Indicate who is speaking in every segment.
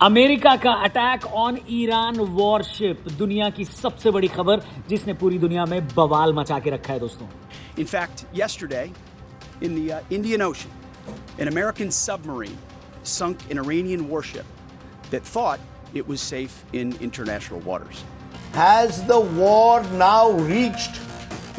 Speaker 1: America का attack on Iran worship, दुनिया की सबसे बड़ी खबर जिसने पूरी दुनिया में बवाल मचा के रखा है दोस्तों।
Speaker 2: In fact, yesterday in the Indian Ocean, an American submarine sunk an Iranian warship that thought it was safe in international waters.
Speaker 3: Has the war now reached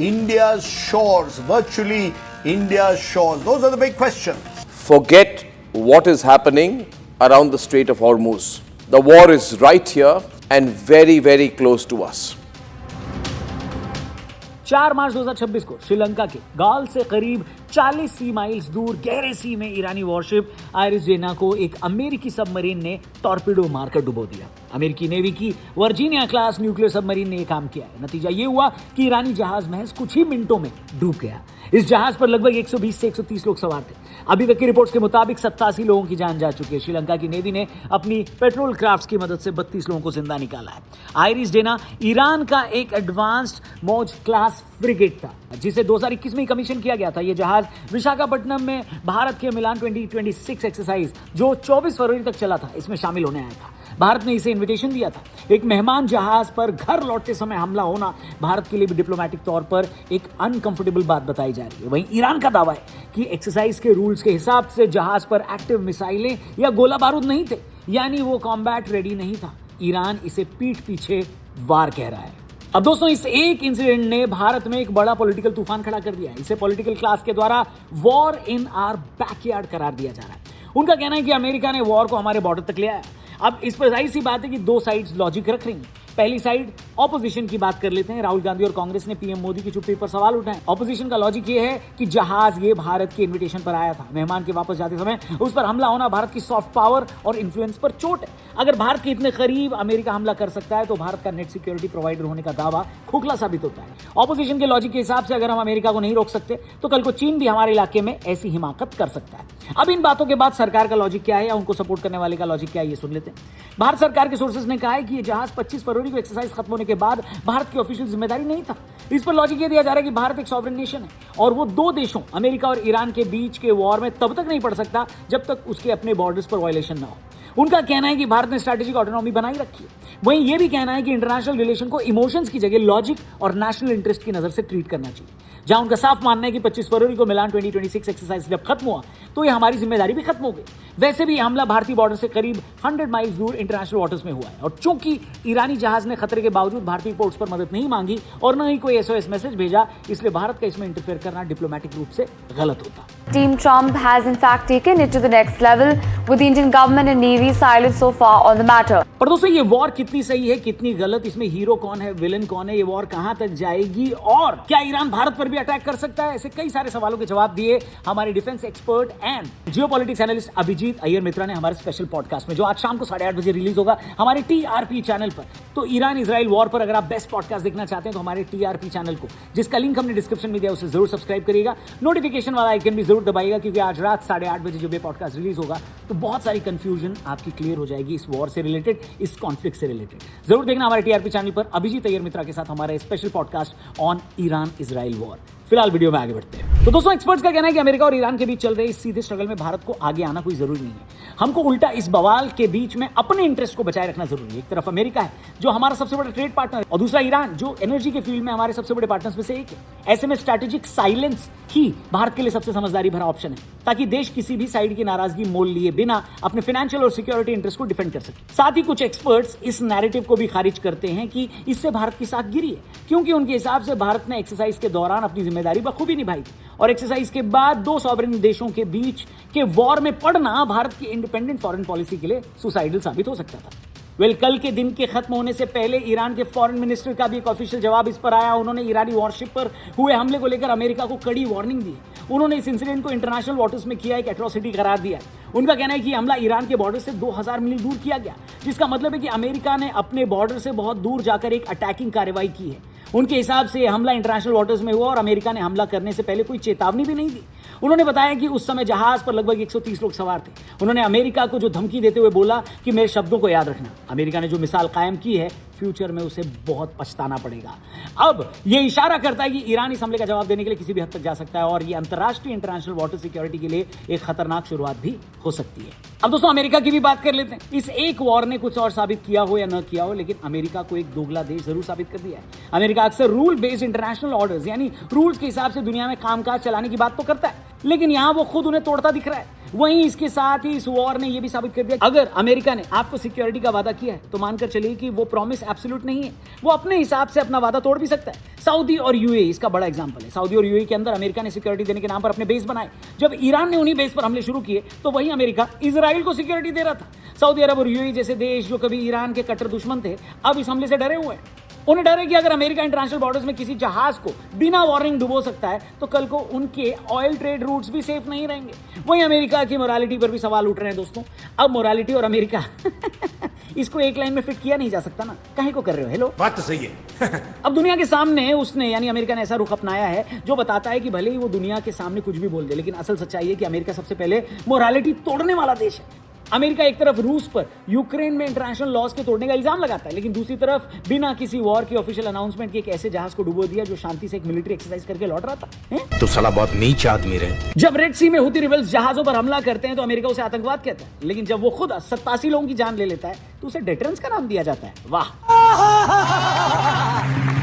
Speaker 3: India's shores, virtually India's shores? Those are the big questions.
Speaker 4: Forget what is happening around the Strait of Hormuz. The war is right here and very, very close to us.
Speaker 1: 4 मार्च 2026 को श्रीलंका के गाल से करीब 40 सी miles दूर गहरे सी में ईरानी worship iris जेना को एक अमेरिकी सबमरीन ने टॉर्पीडो मारकर डुबो दिया। अमेरिकी नेवी की वर्जीनिया क्लास न्यूक्लियर सबमरीन ने यह काम किया है। नतीजा ये हुआ कि ईरानी जहाज महज कुछ ही मिनटों में डूब गया। इस जहाज पर लगभग 120 से 130 लोग सवार थे। अभी तक की रिपोर्ट्स के मुताबिक 87 लोगों की जान जा चुकी है। श्रीलंका की नेवी ने अपनी पेट्रोल क्राफ्ट्स की मदद से 32 लोगों को जिंदा निकाला है। आयरिस जेना ईरान का एक एडवांस्ड मौज क्लास फ्रिगेट था जिसे 2021 में कमीशन किया गया था। यह जहाज विशाखापट्टनम में भारत के मिलान 2026 एक्सरसाइज जो 24 फरवरी तक चला था, इसमें शामिल होने आया था। भारत ने इसे इनविटेशन दिया था। एक मेहमान जहाज पर घर लौटते समय हमला होना भारत के लिए भी डिप्लोमेटिक तौर पर एक अनकंफर्टेबल बात बताई जा रही है। वहीं ईरान का दावा है कि एक्सरसाइज के रूल्स के हिसाब से जहाज पर एक्टिव मिसाइलें या गोला बारूद नहीं थे, यानी वो कॉम्बैट रेडी नहीं था। ईरान इसे पीठ पीछे वार कह रहा है। अब दोस्तों, इस एक इंसिडेंट ने भारत में एक बड़ा पॉलिटिकल तूफान खड़ा कर दिया है। इसे पॉलिटिकल क्लास के द्वारा वॉर इन आवर बैकयार्ड करार दिया जा रहा है। उनका कहना है कि अमेरिका ने वॉर को हमारे बॉर्डर तक ले आया। अब इस पर जाहिर सी बात है कि दो साइड्स लॉजिक रख रही हैं। पहली साइड ऑपोजिशन की बात कर लेते हैं। राहुल गांधी और कांग्रेस ने पीएम मोदी की चुप्पी पर सवाल उठाए। ऑपोजिशन का लॉजिक ये है कि जहाज ये भारत के इनविटेशन पर आया था, मेहमान के वापस जाते समय उस पर हमला होना भारत की सॉफ्ट पावर और इन्फ्लुएंस पर चोट है। अगर भारत के इतने करीब अमेरिका हमला कर सकता है तो भारत का नेट सिक्योरिटी प्रोवाइडर होने का दावा खोखला साबित होता है। ऑपोजिशन के लॉजिक के हिसाब से अगर हम अमेरिका को नहीं रोक सकते तो कल को चीन भी हमारे इलाके में ऐसी हिमाकत कर सकता है। अब इन बातों के बाद सरकार का लॉजिक क्या है या उनको सपोर्ट करने वाले का लॉजिक क्या है, ये सुन लेते हैं। भारत सरकार के सोर्सेज ने कहा है कि ये जहाज 25 फरवरी को एक्सरसाइज खत्म होने के बाद भारत की ऑफिशियल जिम्मेदारी नहीं था। इस पर लॉजिक ये दिया जा रहा है कि भारत एक सॉवरेन नेशन है और वो दो देशों अमेरिका और ईरान के बीच के वॉर में तब तक नहीं पड़ सकता जब तक उसके अपने बॉर्डर्स पर वायलेशन ना हो। उनका कहना है कि भारत ने स्ट्रैटेजिक ऑटोनॉमी बनाई रखी है। वहीं यह भी कहना है कि इंटरनेशनल रिलेशन को इमोशंस की जगह लॉजिक और नेशनल इंटरेस्ट की नजर से ट्रीट करना चाहिए। जहां उनका साफ मानना है कि 25 फरवरी को मिलान 2026 एक्सरसाइज जब खत्म हुआ तो यह हमारी जिम्मेदारी भी खत्म हो गई। वैसे भी हमला भारतीय बॉर्डर से करीब 100 माइल्स दूर इंटरनेशनल वाटर्स में हुआ है और चूंकि ईरानी जहाज ने खतरे के बावजूद भारतीय पोर्ट्स पर मदद नहीं मांगी और न ही कोई SOS मैसेज भेजा, इसलिए भारत का इसमें इंटरफेयर करना डिप्लोमेटिक रूप से गलत होता।
Speaker 5: Team Trump has in fact taken it to the next level with the Indian government and Navy silent so far on the matter.
Speaker 1: पर दोस्तों, ये वॉर कितनी सही है कितनी गलत, इसमें हीरो कौन है विलन कौन है, ये वॉर कहां तक जाएगी और क्या ईरान भारत पर भी अटैक कर सकता है, ऐसे कई सारे सवालों के जवाब दिए हमारे defence expert and geopolitics analyst Abhijit Iyer Mitra ने हमारे स्पेशल पॉडकास्ट में, जो आज शाम को 8:30 बजे रिलीज होगा हमारे TRP चैनल पर। तो ईरान इजराइल वॉर पर अगर आप बेस्ट पॉडकास्ट देखना चाहते हैं तो हमारे TRP चैनल को, जिसका लिंक हमने डिस्क्रिप्शन में दिया, उसे जरूर सब्सक्राइब करिएगा। नोटिफिकेशन वाला आइकन भी जरूर दबाइएगा क्योंकि आज रात 8:30 बजे जब ये पॉडकास्ट रिलीज होगा तो बहुत सारी कंफ्यूजन आपकी क्लियर हो जाएगी इस वॉर से रिलेटेड, इस कॉन्फ्लिक्ट से रिलेटेड। जरूर देखना हमारे TRP चैनल पर अभिजीत अय्यर मित्रा के साथ हमारा special podcast on Iran Israel war. फिलहाल वीडियो में आगे बढ़ते हैं। तो दोस्तों, एक्सपर्ट्स का कहना है कि अमेरिका और ईरान के बीच चल रहे इस सीधे स्ट्रगल में भारत को आगे आना कोई जरूरी नहीं है। हमको उल्टा इस बवाल के बीच में अपने इंटरेस्ट को बचाए रखना जरूरी है। एक तरफ अमेरिका है जो हमारा सबसे बड़ा ट्रेड पार्टनर है और दूसरा ईरान जो एनर्जी के फील्ड में हमारे सबसे बड़े पार्टनर्स में से एक है। ऐसे में स्ट्रैटेजिक साइलेंस ही भारत के लिए सबसे समझदारी भरा ऑप्शन है ताकि देश किसी भी साइड की नाराजगी मोल लिए बिना अपने फाइनेंशियल और सिक्योरिटी इंटरेस्ट को डिफेंड कर सके। साथ ही कुछ एक्सपर्ट्स इस नैरेटिव को भी खारिज करते हैं कि इससे भारत की साख गिरी है, क्योंकि उनके हिसाब से भारत ने एक्सरसाइज के दौरान अपनी जिम्मेदारी बखूबी निभाई और एक्सरसाइज के बाद दो सॉवरेन देशों के बीच के वॉर में पड़ना भारत की इंडिपेंडेंट फॉरेन पॉलिसी के लिए सुसाइडल साबित हो सकता था। कल के दिन के खत्म होने से पहले ईरान के फॉरेन मिनिस्टर का भी एक ऑफिशियल जवाब इस पर आया। उन्होंने ईरानी वॉरशिप पर हुए हमले को लेकर अमेरिका को कड़ी वार्निंग दी। उन्होंने इस इंसिडेंट को इंटरनेशनल वाटर्स में किया एक एट्रोसिटी करार दिया। उनका कहना है कि हमला ईरान के बॉर्डर से 2000 मील दूर किया गया, जिसका मतलब है कि अमेरिका ने अपने बॉर्डर से बहुत दूर जाकर एक अटैकिंग कार्रवाई की है। उनके हिसाब से हमला इंटरनेशनल वाटर्स में हुआ और अमेरिका ने हमला करने से पहले कोई चेतावनी भी नहीं दी। उन्होंने बताया कि उस समय जहाज पर लगभग 130 लोग सवार थे। उन्होंने अमेरिका को जो धमकी देते हुए बोला कि मेरे शब्दों को याद रखना। अमेरिका ने जो मिसाल कायम की है, फ्यूचर में उसे बहुत पछताना पड़ेगा। अब यह इशारा करता है कि ईरान इस हमले का जवाब देने के लिए किसी भी हद तक जा सकता है और यह अंतर्राष्ट्रीय इंटरनेशनल वाटर सिक्योरिटी के लिए एक खतरनाक शुरुआत भी हो सकती है। अब दोस्तों अमेरिका की भी बात कर लेते हैं। इस एक वॉर ने कुछ और साबित किया हो या न किया हो, लेकिन अमेरिका को एक दोगला देश जरूर साबित कर दिया है। अमेरिका अक्सर रूल बेस्ड इंटरनेशनल ऑर्डर्स यानी रूल्स के हिसाब से दुनिया में कामकाज चलाने की बात तो करता है, लेकिन यहां वो खुद उन्हें तोड़ता दिख रहा है। वहीं इसके साथ ही इस वॉर ने यह भी साबित कर दिया, अगर अमेरिका ने आपको सिक्योरिटी का वादा किया है तो मानकर चलिए कि वो प्रॉमिस एब्सोल्यूट नहीं है, वो अपने हिसाब से अपना वादा तोड़ भी सकता है। सऊदी और यूएई इसका बड़ा एग्जांपल है। सऊदी और यूएई के अंदर अमेरिका ने सिक्योरिटी देने के नाम पर अपने बेस बनाए। जब ईरान ने उन्हीं बेस पर हमले शुरू किए तो वहीं अमेरिका इजराइल को सिक्योरिटी दे रहा था। सऊदी अरब और यूएई जैसे देश जो कभी ईरान के कट्टर दुश्मन थे, अब इस हमले से डरे हुए हैं। उन्हें डर है कि अगर अमेरिका इंटरनेशनल बॉर्डर्स में किसी जहाज को बिना वार्निंग डुबो सकता है तो कल को उनके ऑयल ट्रेड रूट्स भी सेफ नहीं रहेंगे। वहीं अमेरिका की मोरालिटी पर भी सवाल उठ रहे हैं दोस्तों। अब मोरालिटी और अमेरिका इसको एक लाइन में फिट किया नहीं जा सकता ना, काहे को कर रहे हो? हेलो,
Speaker 6: बात तो सही है।
Speaker 1: अब दुनिया के सामने उसने यानी अमेरिका ने ऐसा रुख अपनाया है जो बताता है कि भले ही वो दुनिया के सामने कुछ भी बोल दे, लेकिन असल सच्चाई है कि अमेरिका सबसे पहले मोरालिटी तोड़ने वाला देश है। अमेरिका एक तरफ रूस पर यूक्रेन में इंटरनेशनल लॉज के तोड़ने का इल्जाम लगाता है, लेकिन दूसरी तरफ बिना किसी वॉर की ऑफिशियल अनाउंसमेंट के एक ऐसे जहाज को डुबो दिया जो शांति से एक मिलिट्री एक्सरसाइज करके लौट रहा था।
Speaker 6: तो साला बहुत नीच आदमी रहे।
Speaker 1: जब रेड सी में हुती रिबेल्स जहाजों पर हमला करते हैं तो अमेरिका उसे आतंकवाद कहता है, लेकिन जब वो खुद 87 लोगों की जान ले लेता है तो उसे डेटरेंस का नाम दिया जाता है। वाह।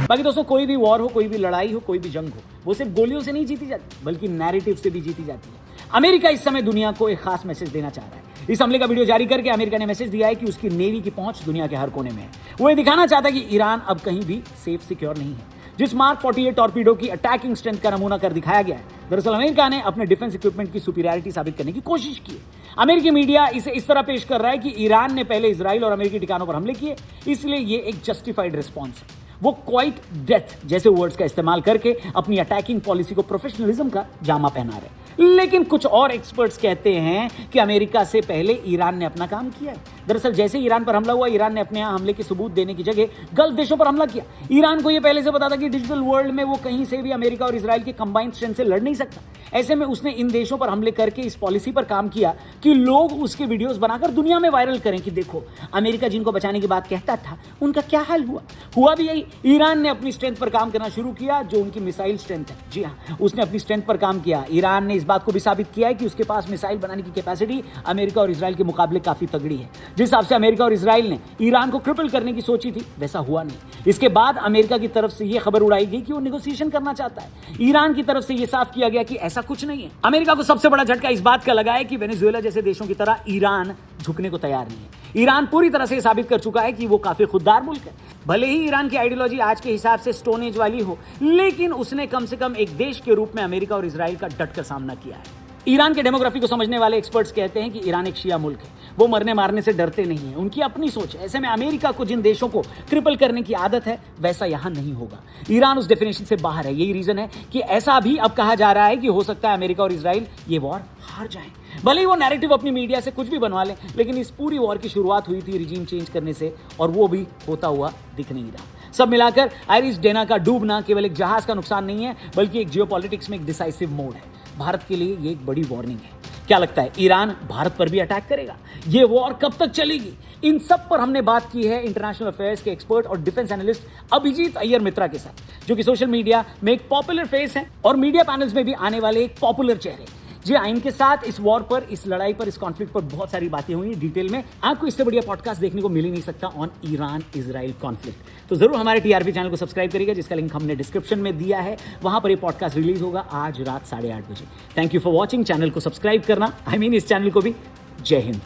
Speaker 1: बाकी दोस्तों, कोई भी वॉर हो, कोई भी लड़ाई हो, कोई भी जंग हो, वो सिर्फ गोलियों से नहीं जीती जाती बल्कि नैरेटिव से भी जीती जाती है। अमेरिका इस समय दुनिया को एक खास मैसेज देना चाह रहा है। इस हमले का वीडियो जारी करके अमेरिका ने मैसेज दिया है कि उसकी नेवी की पहुंच दुनिया के हर कोने में है। वो ये दिखाना चाहता है कि ईरान अब कहीं भी सेफ सिक्योर नहीं है। जिस मार्क 48 टॉर्पीडो की अटैकिंग स्ट्रेंथ का नमूना कर दिखाया गया है, दरअसल अमेरिका ने अपने डिफेंस इक्विपमेंट की सुपीरियरिटी साबित करने की कोशिश की है। अमेरिकी मीडिया इसे इस तरह पेश कर रहा है कि ईरान ने पहले इजराइल और अमेरिकी ठिकानों पर हमले किए, इसलिए ये एक जस्टिफाइड रिस्पॉन्स है। वो क्वाइट डेथ जैसे वर्ड्स का इस्तेमाल करके अपनी अटैकिंग पॉलिसी को प्रोफेशनलिज्म का जामा पहना रहे। लेकिन कुछ और एक्सपर्ट्स कहते हैं कि अमेरिका से पहले ईरान ने अपना काम किया है। दरअसल जैसे ईरान पर हमला हुआ, ईरान ने अपने यहां हमले के सबूत देने की जगह गल्फ देशों पर हमला किया। ईरान को यह पहले से पता था कि डिजिटल वर्ल्ड में वो कहीं से भी अमेरिका और इजराइल के कंबाइंड स्ट्रेंथ से लड़ नहीं सकता। ऐसे में उसने इन देशों पर हमले करके इस पॉलिसी पर काम किया कि लोग उसके वीडियोस बनाकर दुनिया में वायरल करें कि देखो अमेरिका जिनको बचाने की बात कहता था उनका क्या हाल हुआ भी यही। ईरान ने अपनी स्ट्रेंथ पर काम करना शुरू किया जो उनकी मिसाइल स्ट्रेंथ है। जी हाँ, उसने अपनी स्ट्रेंथ पर काम किया। ईरान ने इस बात को भी साबित किया है कि उसके पास मिसाइल बनाने की कैपेसिटी अमेरिका और इजराइल के मुकाबले काफी तगड़ी है। जिस हिसाब से अमेरिका और इजराइल ने ईरान को क्रिपल करने की सोची थी वैसा हुआ नहीं। इसके बाद अमेरिका की तरफ से यह खबर उड़ाई गई कि वो नेगोशिएशन करना चाहता है। ईरान की तरफ से यह साफ किया गया कि ऐसा कुछ नहीं है। अमेरिका को सबसे बड़ा झटका इस बात का लगा है कि वेनेजुएला जैसे देशों की तरह ईरान झुकने को तैयार नहीं है। ईरान पूरी तरह से साबित कर चुका है कि वो काफी खुददार मुल्क है। भले ही ईरान की आइडियोलॉजी आज के हिसाब से स्टोन एज वाली हो, लेकिन उसने कम से कम एक देश के रूप में अमेरिका और इजराइल का डटकर सामना किया है। ईरान के डेमोग्राफी को समझने वाले एक्सपर्ट्स कहते हैं कि ईरान एक शिया मुल्क है। वो मरने मारने से डरते नहीं है, उनकी अपनी सोच है। ऐसे में अमेरिका को जिन देशों को क्रिपल करने की आदत है वैसा यहां नहीं होगा। ईरान उस डेफिनेशन से बाहर है। यही रीजन है कि ऐसा भी अब कहा जा रहा है कि हो सकता है अमेरिका और इजराइल ये वॉर हार जाएं। भले ही वो नैरेटिव अपनी मीडिया से कुछ भी बनवा लें, लेकिन इस पूरी वॉर की शुरुआत हुई थी रिजीम चेंज करने से, और वो भी होता हुआ दिख नहीं रहा। सब मिलाकर आयरिस डेना का डूबना केवल एक जहाज का नुकसान नहीं है, बल्कि एक जियोपॉलिटिक्स में एक डिसाइसिव मोड है। भारत के लिए ये एक बड़ी वार्निंग है। क्या लगता है, ईरान भारत पर भी अटैक करेगा? ये वॉर कब तक चलेगी? इन सब पर हमने बात की है इंटरनेशनल अफेयर्स के एक्सपर्ट और डिफेंस एनालिस्ट अभिजीत अय्यर मित्रा के साथ, जो कि सोशल मीडिया में एक पॉपुलर फेस है और मीडिया पैनल्स में भी आने वाले एक पॉपुलर चेहरे। जी हाँ, इनके साथ इस वॉर पर, इस लड़ाई पर, इस कॉन्फ्लिक्ट पर बहुत सारी बातें हुई डिटेल में। आपको इससे बढ़िया पॉडकास्ट देखने को मिल ही नहीं सकता ऑन ईरान इजराइल कॉन्फ्लिक्ट। तो जरूर हमारे टीआरपी चैनल को सब्सक्राइब करिएगा, जिसका लिंक हमने डिस्क्रिप्शन में दिया है। वहां पर ये पॉडकास्ट रिलीज होगा आज रात 8:30 बजे। Thank you for watching. Channel को सब्सक्राइब करना, इस चैनल को भी। जय हिंद।